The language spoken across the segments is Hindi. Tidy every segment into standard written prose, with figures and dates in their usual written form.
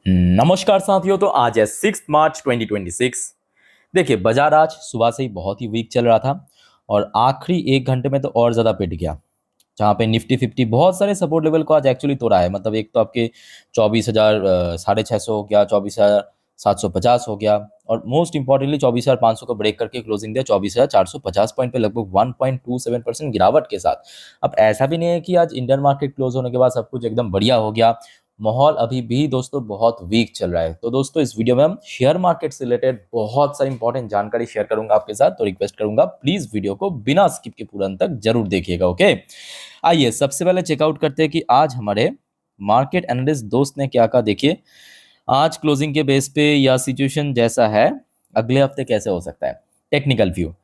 नमस्कार साथियों। तो आज है 6 मार्च 2026। देखिए, बाजार आज सुबह से ही बहुत ही वीक चल रहा था और आखिरी 1 घंटे में तो और ज़्यादा पिट गया। जहाँ पे निफ्टी फिफ्टी बहुत सारे सपोर्ट लेवल को आज एक्चुअली तोड़ा है। मतलब एक तो आपके 24,000 650 हो गया, 24,750 हो गया और मोस्ट इंपॉर्टेंटली 24,500 को ब्रेक करके क्लोजिंग दिया 24,450 पॉइंट पे, लगभग 1.27% गिरावट के साथ। अब ऐसा भी नहीं है कि आज इंडियन मार्केट क्लोज होने के बाद सब कुछ एकदम बढ़िया हो गया। माहौल अभी भी दोस्तों बहुत वीक चल रहा है। तो दोस्तों, इस वीडियो में हम शेयर मार्केट से रिलेटेड बहुत सारी इंपॉर्टेंट जानकारी शेयर करूंगा आपके साथ। तो रिक्वेस्ट करूंगा प्लीज वीडियो को बिना स्किप के पूरा अंत तक जरूर देखिएगा। ओके, आइए सबसे पहले चेकआउट करते हैं कि आज हमारे मार्केट एनालिस्ट दोस्त ने क्या कहा। देखिए, आज क्लोजिंग के बेस पे या सिचुएशन जैसा है, अगले हफ्ते कैसे हो सकता है। Technical view,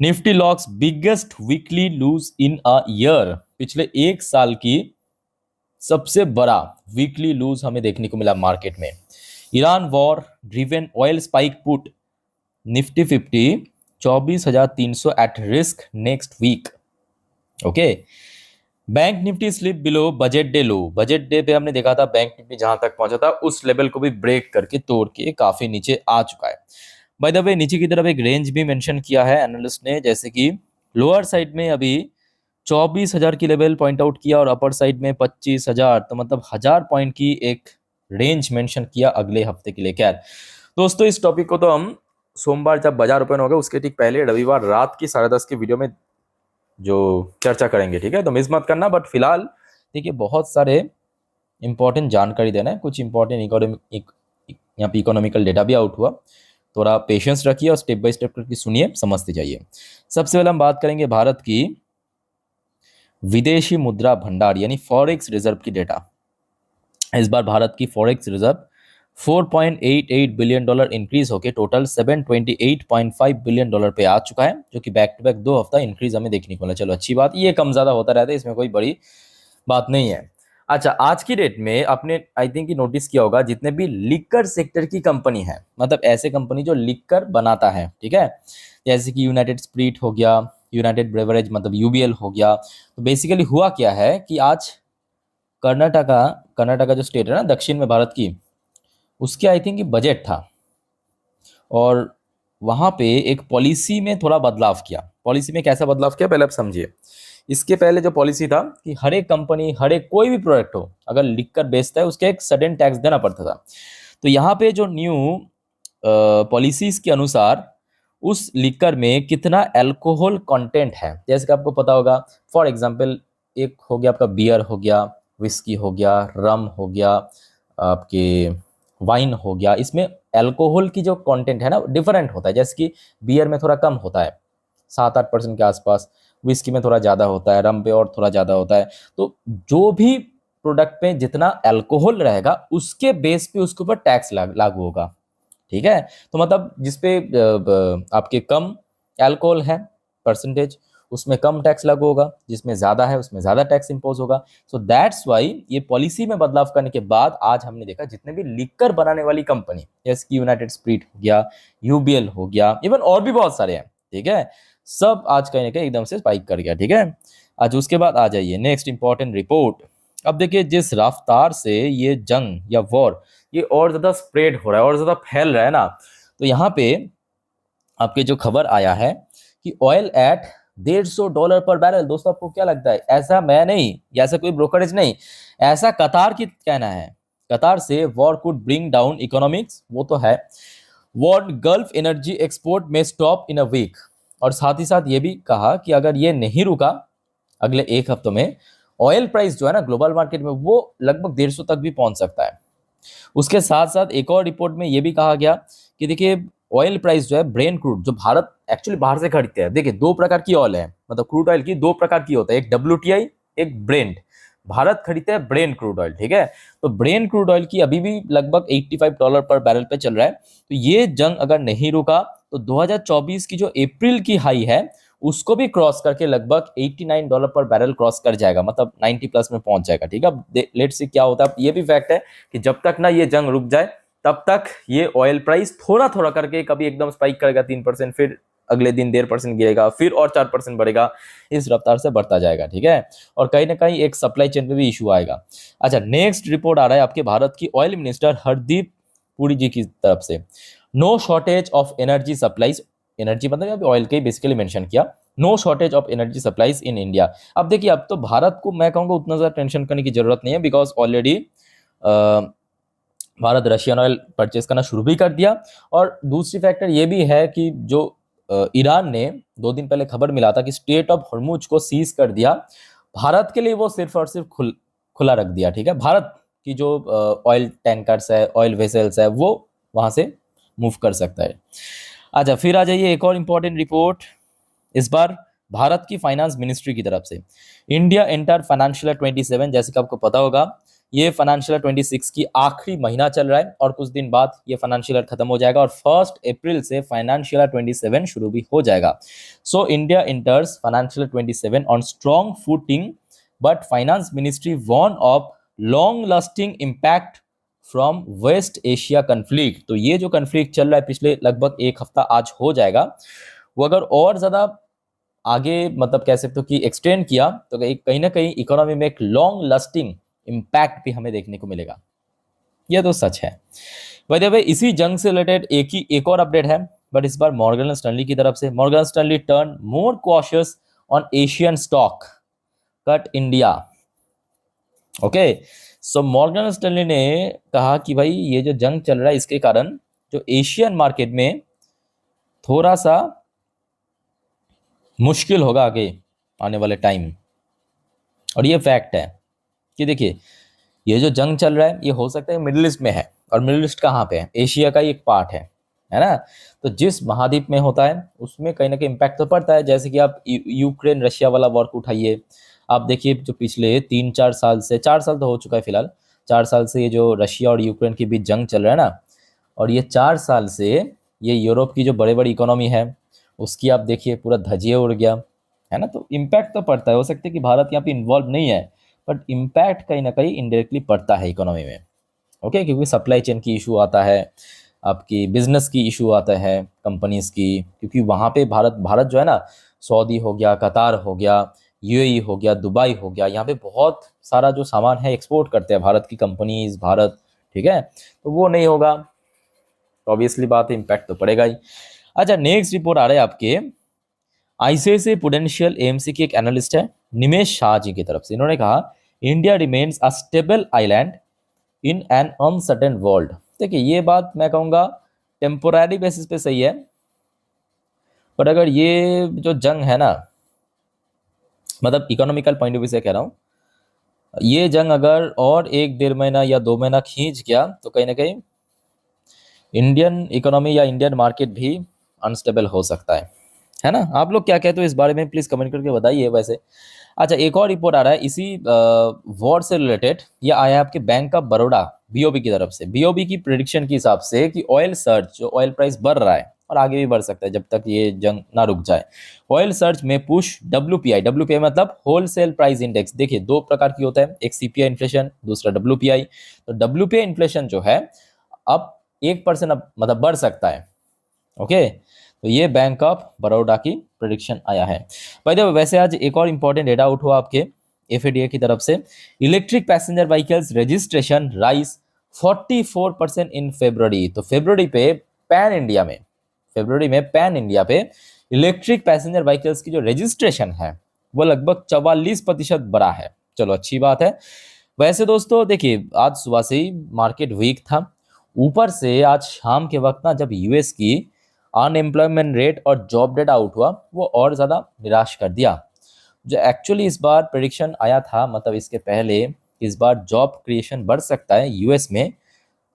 Nifty logs biggest weekly lose in a year. पिछले 1 साल की सबसे बड़ा वीकली लूज हमें देखने को मिला मार्केट में। Iran war driven oil spike put Nifty 50 24,300 at risk next week. Okay, bank Nifty slip below budget day low. Budget day पे हमने देखा था बैंक निफ्टी जहां तक पहुंचा था उस लेवल को भी ब्रेक करके तोड़ के काफी नीचे आ चुका है। बाय द वे, नीचे की तरफ एक रेंज भी मेंशन किया है एनालिस्ट ने, जैसे कि लोअर साइड में अभी 24,000 की लेवल पॉइंट आउट किया और अपर साइड में 25,000, तो मतलब 1,000 पॉइंट की एक रेंज मेंशन किया अगले हफ्ते के लिए। खैर दोस्तों, इस टॉपिक को तो हम सोमवार जब बाजार ओपन होगा उसके ठीक पहले रविवार रात की 10:30 की वीडियो में जो चर्चा करेंगे, ठीक है, तो मिस मत करना। बट फिलहाल देखिए, बहुत सारे इंपॉर्टेंट जानकारी देना है, कुछ इंपॉर्टेंट यहाँ पे इकोनॉमिकल डेटा भी आउट हुआ। थोड़ा पेशेंस रखिए और स्टेप बाय स्टेप करके सुनिए, समझते जाइए। सबसे पहले हम बात करेंगे भारत की विदेशी मुद्रा भंडार यानी फॉरेक्स रिजर्व की डेटा। इस बार भारत की फॉरेक्स रिजर्व $4.88 बिलियन इंक्रीज होकर टोटल $728.5 बिलियन पे आ चुका है, जो कि बैक टू बैक 2 हफ्ता इंक्रीज हमें देखने को मिला। चलो अच्छी बात, ये कम ज्यादा होता रहता है, इसमें कोई बड़ी बात नहीं है। अच्छा, आज की डेट में आपने आई थिंक नोटिस किया होगा, जितने भी लिकर सेक्टर की कंपनी है, मतलब ऐसे कंपनी जो लिकर बनाता है, ठीक है, जैसे कि यूनाइटेड स्पिरिट हो गया, यूनाइटेड ब्रेवरेज मतलब यूबीएल हो गया। तो बेसिकली हुआ क्या है कि आज कर्नाटका जो स्टेट है ना दक्षिण में भारत की, उसके आई थिंक बजट था और वहां पे एक पॉलिसी में थोड़ा बदलाव किया। पॉलिसी में कैसा बदलाव किया पहले आप समझिए। इसके पहले जो पॉलिसी था कि हर एक कंपनी, हर एक कोई भी प्रोडक्ट हो, अगर लिख कर बेचता है उसके एक सडन टैक्स देना पड़ता था। तो यहाँ पे जो न्यू पॉलिसीज के अनुसार उस लिकर में कितना अल्कोहल कंटेंट है, जैसे कि आपको पता होगा, फॉर एग्जांपल एक हो गया आपका बियर हो गया, विस्की हो गया, रम हो गया, आपके वाइन हो गया, इसमें अल्कोहल की जो कंटेंट है ना डिफरेंट होता है। जैसे कि बियर में थोड़ा कम होता है, 7-8% के आसपास, विस्की में थोड़ा ज़्यादा होता है, रम पे और थोड़ा ज़्यादा होता है। तो जो भी प्रोडक्ट पे जितना अल्कोहल रहेगा उसके बेस पे उसके ऊपर टैक्स लागू होगा, ठीक है। तो मतलब जिसपे आपके कम अल्कोहल है परसेंटेज, उसमें कम टैक्स लागू होगा, जिसमें ज़्यादा है उसमें ज़्यादा टैक्स इंपोज होगा। सो दैट्स वाई ये पॉलिसी में बदलाव करने के बाद आज हमने देखा जितने भी लिकर बनाने वाली कंपनी, जैसे कि यूनाइटेड स्पिरिट हो गया, यूबीएल हो गया, इवन और भी बहुत सारे हैं, ठीक है, सब आज कहीं ना कहीं एकदम से स्पाइक कर गया, ठीक है। आज उसके बाद आ जाइए नेक्स्ट इंपॉर्टेंट रिपोर्ट। अब देखिए, जिस रफ्तार से ये जंग या वॉर ये और ज़्यादा स्प्रेड हो रहा है और ज़्यादा फैल रहा है ना, तो यहाँ पे आपके जो खबर आया है कि ऑयल एट $150 पर बैरल। दोस्तों, आपको क्या लगता है? ऐसा मैं नहीं, या ऐसा कोई ब्रोकरेज नहीं, ऐसा कतार की कहना है। कतार से war could bring down economics, वो तो है। वॉर गल्फ एनर्जी एक्सपोर्ट में स्टॉप इन अ वीक। और साथ ही साथ ये भी कहा कि अगर ये नहीं रुका अगले 1 हफ्तों में, ऑयल प्राइस जो है ना ग्लोबल मार्केट में वो लगभग 150 तक भी पहुंच सकता है। उसके साथ साथ एक और रिपोर्ट में ये भी कहा गया कि देखिए, ऑयल प्राइस जो है ब्रेन क्रूड, जो भारत एक्चुअली बाहर से खरीदते हैं, देखिए 2 प्रकार की ऑयल है, मतलब क्रूड ऑयल की 2 प्रकार की होता है, एक WTI, एक ब्रेंट। भारत खरीदते हैं ब्रेन क्रूड ऑयल, ठीक है। तो ब्रेन क्रूड ऑयल की अभी भी लगभग $85 पर बैरल पे चल रहा है। तो ये जंग अगर नहीं रुका तो 2024 की जो अप्रैल की हाई है उसको भी क्रॉस करके लगभग $89 पर बैरल क्रॉस कर जाएगा, मतलब 90 प्लस में पहुंच जाएगा, ठीक है। लेट्स सी क्या होता है। ये भी फैक्ट है कि जब तक ना ये जंग रुक जाए तब तक ये ऑयल प्राइस थोड़ा थोड़ा करके कभी एकदम स्पाइक करेगा 3%, फिर अगले दिन 1.5% गिरेगा, फिर और 4% बढ़ेगा, इस रफ्तार से बढ़ता जाएगा, ठीक है। और कहीं ना कहीं एक सप्लाई चेन पे भी इशू आएगा। अच्छा, नेक्स्ट रिपोर्ट आ रहा है आपके भारत की ऑयल मिनिस्टर हरदीप पुरी जी की तरफ से। No shortage of energy supplies, energy मतलब यहाँ पे ऑयल के ही बेसिकली मेंशन किया, no shortage of energy supplies in India. अब देखिए, अब तो भारत को मैं कहूँगा उतना ज़्यादा टेंशन करने की जरूरत नहीं है, because already Bharat Russian oil purchase करना शुरू भी कर दिया। और दूसरी फैक्टर ये भी है कि जो ईरान ने 2 दिन पहले खबर मिला था कि स्टेट ऑफ हॉर्मुज को सीज कर दिया, भारत के लिए वो सिर्फ और सिर्फ खुला रख दिया, ठीक है। भारत की जो ऑयल टैंकर्स है, ऑयल वेसल्स है, वो वहां से मूव कर सकता है। अच्छा, फिर आ जाइए एक और इंपॉर्टेंट रिपोर्ट, इस बार भारत की फाइनेंस मिनिस्ट्री की तरफ से। इंडिया एंटर फाइनेंशियल 27, जैसे कि आपको पता होगा ये फाइनेंशियल 26 की आखिरी महीना चल रहा है और कुछ दिन बाद ये फाइनेंशियल खत्म हो जाएगा और 1 अप्रैल से फाइनेंशियल 27 शुरू भी हो जाएगा। So India enters financial 27 on strong footing, but finance ministry warn of long lasting impact from West Asia conflict. तो ये जो कन्फ्लिक्ट चल रहा है पिछले लगभग 1 हफ्ता आज हो जाएगा, वो अगर और ज़्यादा आगे मतलब कह सकते हो कि एक्सटेंड किया तो कहीं ना कहीं इकोनॉमी में एक लॉन्ग लास्टिंग इम्पैक्ट भी हमें देखने को मिलेगा। यह तो सच है। बाय द वे, इसी जंग से रिलेटेड एक और अपडेट है, बट इस बार मॉर्गन स्टैनली की तरफ से। Morgan Stanley turn more cautious on Asian stock cut India. Okay, so Morgan Stanley ने कहा कि भाई ये जो जंग चल रहा है इसके कारण जो एशियन मार्केट में थोड़ा सा मुश्किल होगा आगे आने वाले टाइम। और ये फैक्ट है कि देखिए, ये जो जंग चल रहा है ये हो सकता है मिडिल ईस्ट में है, और मिडिल ईस्ट कहाँ पे है? एशिया का ही एक पार्ट है ना। तो जिस महाद्वीप में होता है उसमें कहीं ना कहीं इम्पैक्ट तो पड़ता है। जैसे कि आप यूक्रेन रशिया वाला वॉर को उठाइए, आप देखिए जो पिछले 3-4 साल से, 4 साल तो हो चुका है फिलहाल, 4 साल से ये जो रशिया और यूक्रेन के बीच जंग चल रहा है ना, और ये 4 साल से ये यूरोप की जो बड़े बड़ी इकोनॉमी है उसकी आप देखिए पूरा धजिए उड़ गया, है ना। तो इम्पैक्ट तो पड़ता है। हो सकता है कि भारत यहाँ पे इन्वॉल्व नहीं है, बट इम्पैक्ट कहीं ना कहीं इनडायरेक्टली पड़ता है इकोनॉमी में। ओके, क्योंकि सप्लाई चेन की इशू आता है, आपकी बिजनेस की इशू आता है, कंपनीज की, क्योंकि वहाँ पे भारत जो है ना, सऊदी हो गया, कतार हो गया, यूएई हो गया, दुबई हो गया, यहाँ पे बहुत सारा जो सामान है एक्सपोर्ट करते हैं भारत की कंपनीज, भारत, ठीक है। तो वो नहीं होगा तो ऑब्वियसली बात है इम्पैक्ट तो पड़ेगा ही। अच्छा, नेक्स्ट रिपोर्ट आ रहा है आपके आईसीआईसीआई प्रूडेंशियल एएमसी की एक एनालिस्ट है निमेश शाह जी की तरफ से। इन्होंने कहा India remains a stable island in an uncertain world. देखिए, ये बात मैं कहूँगा टेम्पोररी बेसिस पे सही है, पर अगर ये जो जंग है ना, मतलब इकोनॉमिकल पॉइंट ऑफ व्यू से कह रहा हूँ, ये जंग अगर और 1-1.5 महीना या 2 महीना खींच गया तो कहीं ना कहीं इंडियन इकोनॉमी या इंडियन मार्केट भी अनस्टेबल हो सकता है ना। आप लोग क्या कहते हो इस बारे में, प्लीज़ कमेंट करके बताइए वैसे। अच्छा, एक और रिपोर्ट आ रहा है इसी वॉर से रिलेटेड, ये आया है आपके बैंक ऑफ बड़ौदा बीओबी की तरफ से। बीओबी की प्रिडिक्शन के हिसाब से कि ऑयल सर्च, जो ऑयल प्राइस बढ़ रहा है और आगे भी बढ़ सकता है जब तक ये जंग ना रुक जाए, ऑयल सर्च में पुश डब्ल्यूपीआई मतलब होलसेल प्राइस इंडेक्स। देखिए, 2 प्रकार की होता है, एक सीपीआई इन्फ्लेशन, दूसरा डब्ल्यूपीआई। तो डब्ल्यूपीआई इन्फ्लेशन जो है अब 1% अब मतलब बढ़ सकता है। ओके, तो ये बैंक ऑफ बड़ौदा की प्रेडिक्शन आया है। भाई देखो, वैसे आज एक और इंपॉर्टेंट डेटा आउट हुआ आपके एफएडीए की तरफ से। Electric passenger vehicles registration rise 44% in February. तो फेब्रुवरी में पैन इंडिया पे इलेक्ट्रिक पैसेंजर व्हीकल्स की जो रजिस्ट्रेशन है वो लगभग 44% बढ़ा है। चलो, अच्छी बात है। वैसे दोस्तों देखिए, आज सुबह से ही मार्केट वीक था, ऊपर से आज शाम के वक्त ना जब यूएस की अनएम्प्लॉयमेंट रेट और जॉब डेटा आउट हुआ वो और ज़्यादा निराश कर दिया। जो एक्चुअली इस बार प्रेडिक्शन आया था, मतलब इसके पहले, इस बार जॉब क्रिएशन बढ़ सकता है यूएस में,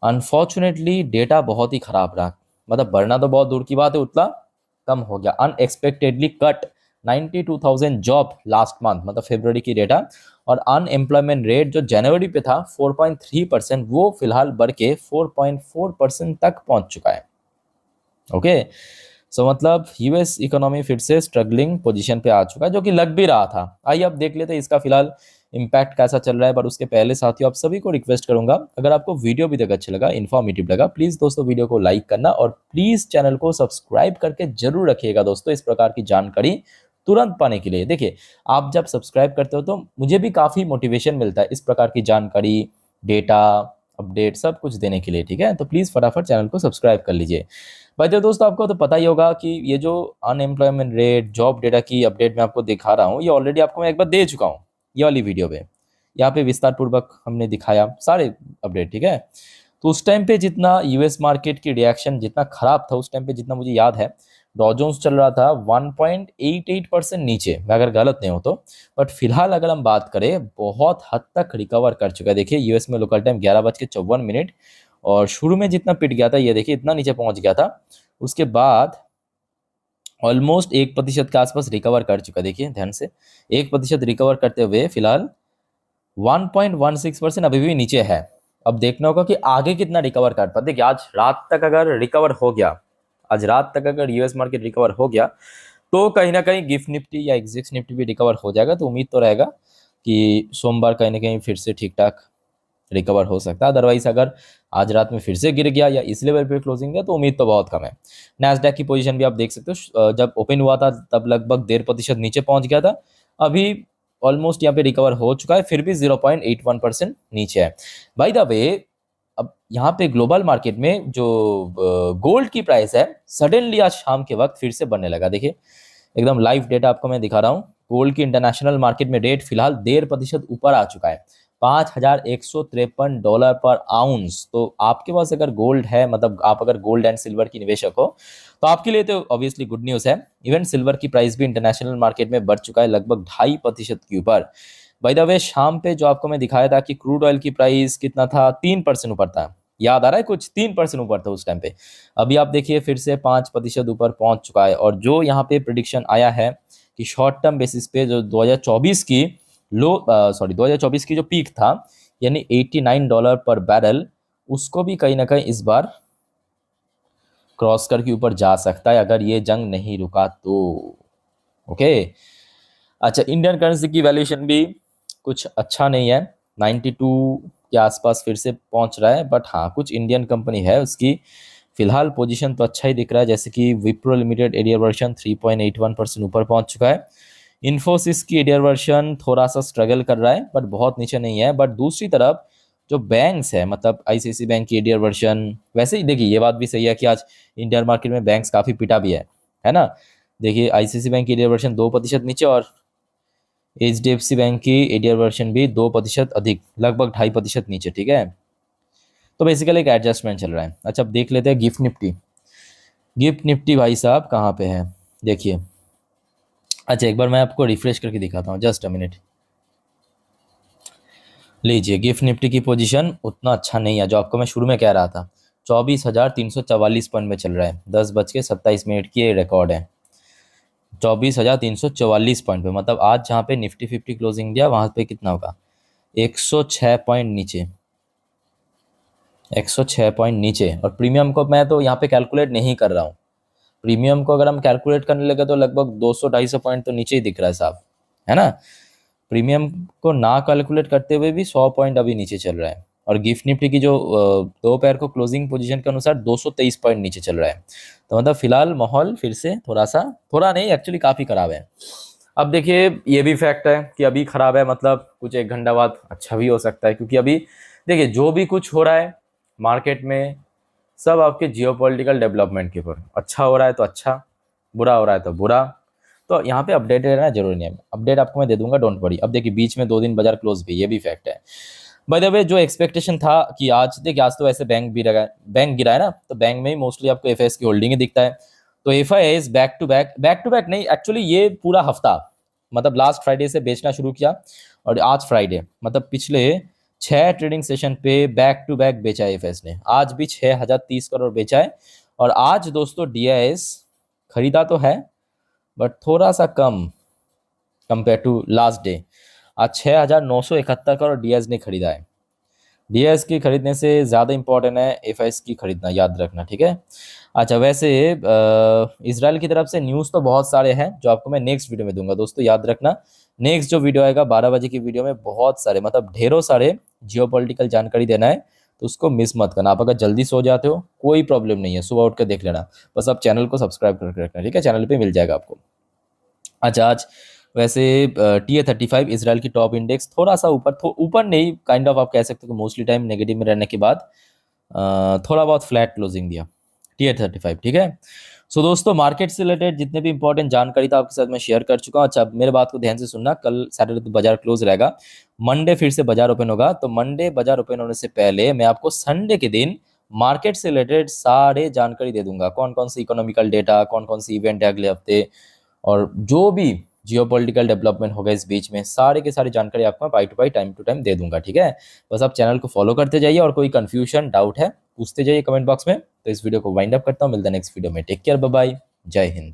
अनफॉर्चुनेटली डेटा बहुत ही खराब रहा। मतलब बढ़ना तो बहुत दूर की बात है, उतना कम हो गया। Unexpectedly cut 92,000 job last month, मतलब फरवरी की डेटा। और अनएम्प्लॉयमेंट रेट जो जनवरी पे था 4.3%, वो फिलहाल बढ़ के 4.4% तक पहुंच चुका है। ओके, सो मतलब यूएस इकोनॉमी फिर से स्ट्रगलिंग पोजीशन पे आ चुका है, जो कि लग भी रहा था। आइए अब देख लेते हैं इसका फिलहाल इम्पैक्ट कैसा चल रहा है। बट उसके पहले साथियों आप सभी को रिक्वेस्ट करूंगा, अगर आपको वीडियो भी देखा अच्छा लगा, इन्फॉर्मेटिव लगा, प्लीज़ दोस्तों वीडियो को लाइक करना और प्लीज़ चैनल को सब्सक्राइब करके जरूर रखिएगा दोस्तों, इस प्रकार की जानकारी तुरंत पाने के लिए। देखिए, आप जब सब्सक्राइब करते हो तो मुझे भी काफ़ी मोटिवेशन मिलता है इस प्रकार की जानकारी, डेटा, अपडेट सब कुछ देने के लिए, ठीक है। तो प्लीज़ फटाफट चैनल को सब्सक्राइब कर लीजिए। भाई तो दोस्तों आपको तो पता ही होगा कि ये जो अनएम्प्लॉयमेंट रेट, जॉब डेटा की अपडेट मैं आपको दिखा रहा हूँ, ये ऑलरेडी आपको मैं एक बार दे चुका हूँ ये वाली वीडियो पे। यहाँ पे विस्तार पूर्वक हमने दिखाया सारे अपडेट, ठीक है। तो उस टाइम पे जितना यूएस मार्केट की रिएक्शन जितना खराब था, उस टाइम पे जितना मुझे याद है, डॉ जोन्स चल रहा था 1.88% नीचे, मैं अगर गलत नहीं हो तो। बट फिलहाल अगर हम बात करें, बहुत हद तक रिकवर कर चुका है। देखिए यूएस में लोकल टाइम 11:54, और शुरू में जितना पिट गया था, ये देखिए इतना नीचे पहुंच गया था, उसके बाद ऑलमोस्ट 1% के आसपास रिकवर कर चुका है। देखिए ध्यान से, 1% रिकवर करते हुए फिलहाल 1.16% अभी भी नीचे है। अब देखना होगा कि आगे कितना रिकवर कर पाते। देखिए आज रात तक अगर रिकवर हो गया, आज रात तक अगर यूएस मार्केट रिकवर हो गया, तो कहीं ना कहीं गिफ्ट निफ्टी या एग्जिक्स निफ्टी भी रिकवर हो जाएगा। तो उम्मीद तो रहेगा कि सोमवार कहीं ना कहीं फिर से ठीक ठाक रिकवर हो सकता है। अदरवाइज अगर आज रात में फिर से गिर गया या इस लेवल पे क्लोजिंग है, तो उम्मीद तो बहुत कम है। नैस्डैक की पोजीशन भी आप देख सकते हो, जब ओपन हुआ था तब लगभग 1.5% नीचे पहुंच गया था, अभी ऑलमोस्ट यहाँ पे रिकवर हो चुका है, फिर भी 0.81% नीचे है। बाय द वे, अब यहाँ पे ग्लोबल मार्केट में जो गोल्ड की प्राइस है, सडनली आज शाम के वक्त फिर से बढ़ने लगा। देखिए एकदम लाइव डेटा आपको मैं दिखा रहा हूँ। गोल्ड की इंटरनेशनल मार्केट में रेट फिलहाल 1.5% ऊपर आ चुका है, $5,153 पर आउंस। तो आपके पास अगर गोल्ड है, मतलब आप अगर गोल्ड एंड सिल्वर की निवेशक हो, तो आपके लिए तो ऑब्वियसली गुड न्यूज़ है। इवन सिल्वर की प्राइस भी इंटरनेशनल मार्केट में बढ़ चुका है लगभग 2.5% के ऊपर। बाय द वे, शाम पे जो आपको मैं दिखाया था कि क्रूड ऑयल की प्राइस कितना था, 3% ऊपर था, याद आ रहा है कुछ, 3% ऊपर था उस टाइम पे। अभी आप देखिए फिर से 5% ऊपर पहुंच चुका है। और जो यहाँ पे प्रिडिक्शन आया है कि शॉर्ट टर्म बेसिस पे जो 2024 की 2024 की जो पीक था, यानी $89 पर बैरल, उसको भी कहीं ना कहीं इस बार क्रॉस करके ऊपर जा सकता है अगर ये जंग नहीं रुका तो। ओके, अच्छा, इंडियन करेंसी की वैल्यूएशन भी कुछ अच्छा नहीं है, 92 के आसपास फिर से पहुंच रहा है। बट हाँ, कुछ इंडियन कंपनी है उसकी फिलहाल पोजीशन तो अच्छा ही दिख रहा है, जैसे कि विप्रो लिमिटेड एडीआर वर्शन 3.81% ऊपर पहुंच चुका है। इन्फोसिस की एडीआर वर्शन थोड़ा सा स्ट्रगल कर रहा है, बट बहुत नीचे नहीं है। बट दूसरी तरफ जो बैंक्स है, मतलब आईसीआईसीआई बैंक की एडीआर वर्शन, वैसे ही देखिए ये बात भी सही है कि आज इंडियन मार्केट में बैंक्स काफ़ी पिटा भी है ना। देखिए आईसीआईसीआई बैंक की एडीआर वर्शन 2% नीचे, और एचडीएफसी बैंक की एडीआर वर्शन भी 2% अधिक, लगभग 2.5% नीचे, ठीक है। तो बेसिकली एक एडजस्टमेंट चल रहा है। अच्छा, अब देख लेते हैं गिफ्ट निफ्टी। गिफ्ट निफ्टी भाई साहब कहाँ पे है, देखिए। अच्छा, एक बार मैं आपको रिफ्रेश करके दिखाता हूँ, जस्ट अ मिनट। लीजिए, गिफ्ट निफ्टी की पोजीशन उतना अच्छा नहीं है, जो आपको मैं शुरू में कह रहा था। 24,344 पॉइंट में चल रहा है, 10:27 की ये रिकॉर्ड है। 24,344 पॉइंट पे, मतलब आज जहाँ पे निफ्टी 50 क्लोजिंग दिया, वहाँ पे कितना होगा, 106 पॉइंट नीचे, 106 पॉइंट नीचे। और प्रीमियम को मैं तो यहाँ पे कैलकुलेट नहीं कर रहा हूँ। प्रीमियम को अगर हम कैलकुलेट करने लगे तो लगभग 200-250 पॉइंट तो नीचे ही दिख रहा है साहब, है ना। प्रीमियम को ना कैलकुलेट करते हुए भी 100 पॉइंट अभी नीचे चल रहा है। और गिफ्ट निफ्टी की जो दोपहर को क्लोजिंग पोजीशन के अनुसार 223 पॉइंट नीचे चल रहा है। तो मतलब फिलहाल माहौल फिर से थोड़ा नहीं, एक्चुअली काफ़ी ख़राब है। अब देखिए, ये भी फैक्ट है कि अभी ख़राब है, मतलब कुछ एक घंटा बाद अच्छा भी हो सकता है, क्योंकि अभी देखिए जो भी कुछ हो रहा है मार्केट में, सब आपके जियोपॉलिटिकल डेवलपमेंट के ऊपर, अच्छा हो रहा है तो अच्छा, बुरा हो रहा है तो बुरा। तो यहाँ पे अपडेटेड रहना जरूरी नहीं है, अपडेट आपको मैं दे दूंगा, डोंट वरी। अब देखिए बीच में 2 दिन बाजार क्लोज भी, ये भी फैक्ट है। बाय द वे, जो एक्सपेक्टेशन था कि आज देखिए, आज तो ऐसे बैंक गिरा है ना, तो बैंक में ही मोस्टली आपको एफआईएस की होल्डिंग ही दिखता है। तो एफआईएस बैक टू बैक नहीं, एक्चुअली ये पूरा हफ्ता, मतलब लास्ट फ्राइडे से बेचना शुरू किया, और आज फ्राइडे, मतलब पिछले 6 ट्रेडिंग सेशन पे बैक टू बैक बेचा है एफएस ने। आज भी 6,030 करोड़ बेचा है। और आज दोस्तों डीआईएस खरीदा तो है, बट थोड़ा सा कम कंपेयर टू लास्ट डे। आज 6,971 करोड़ डीआईएस ने खरीदा है। डीएस की खरीदने से ज़्यादा इंपॉर्टेंट है एफएस की खरीदना, याद रखना, ठीक है। अच्छा, वैसे इसराइल की तरफ से न्यूज़ तो बहुत सारे हैं जो आपको मैं नेक्स्ट वीडियो में दूंगा दोस्तों, याद रखना। नेक्स्ट जो वीडियो आएगा 12 बजे की वीडियो में बहुत सारे, मतलब ढेरों सारे जियोपॉलिटिकल जानकारी देना है, तो उसको मिस मत करना। आप अगर जल्दी सो जाते हो कोई प्रॉब्लम नहीं है, सुबह उठ कर देख लेना, बस आप चैनल को सब्सक्राइब करके रखना, ठीक है, चैनल पे मिल जाएगा आपको। अच्छा, आज वैसे TA-35 इसराइल की टॉप इंडेक्स थोड़ा सा ऊपर, ऊपर नहीं, काइंड ऑफ आप कह सकते हो कि मोस्टली टाइम नेगेटिव में रहने के बाद थोड़ा बहुत फ्लैट क्लोजिंग दिया TA-35, ठीक है। सो दोस्तों, मार्केट से रिलेटेड जितने भी इंपॉर्टेंट जानकारी था आपके साथ मैं शेयर कर चुका हूँ। अच्छा, मेरे बात को ध्यान से सुनना, कल सैटरडे तो बाजार क्लोज रहेगा, मंडे फिर से बाजार ओपन होगा, तो मंडे बाजार ओपन होने से पहले मैं आपको संडे के दिन मार्केट से रिलेटेड सारे जानकारी दे दूंगा, कौन कौन सी इकोनॉमिकल डेटा, कौन कौन सी इवेंट है अगले हफ्ते, और जो भी जियोपॉलिटिकल डेवलपमेंट होगा इस बीच में, सारे के सारी जानकारी आपको मैं पाई टू पाई, टाइम टू टाइम दे दूंगा, ठीक है। बस आप चैनल को फॉलो करते जाइए, और कोई कंफ्यूजन डाउट है पूछते जाइए कमेंट बॉक्स में। तो इस वीडियो को वाइंड अप करता हूँ, मिलता है नेक्स्ट वीडियो में। टेक केयर, बाय बाय, जय हिंद।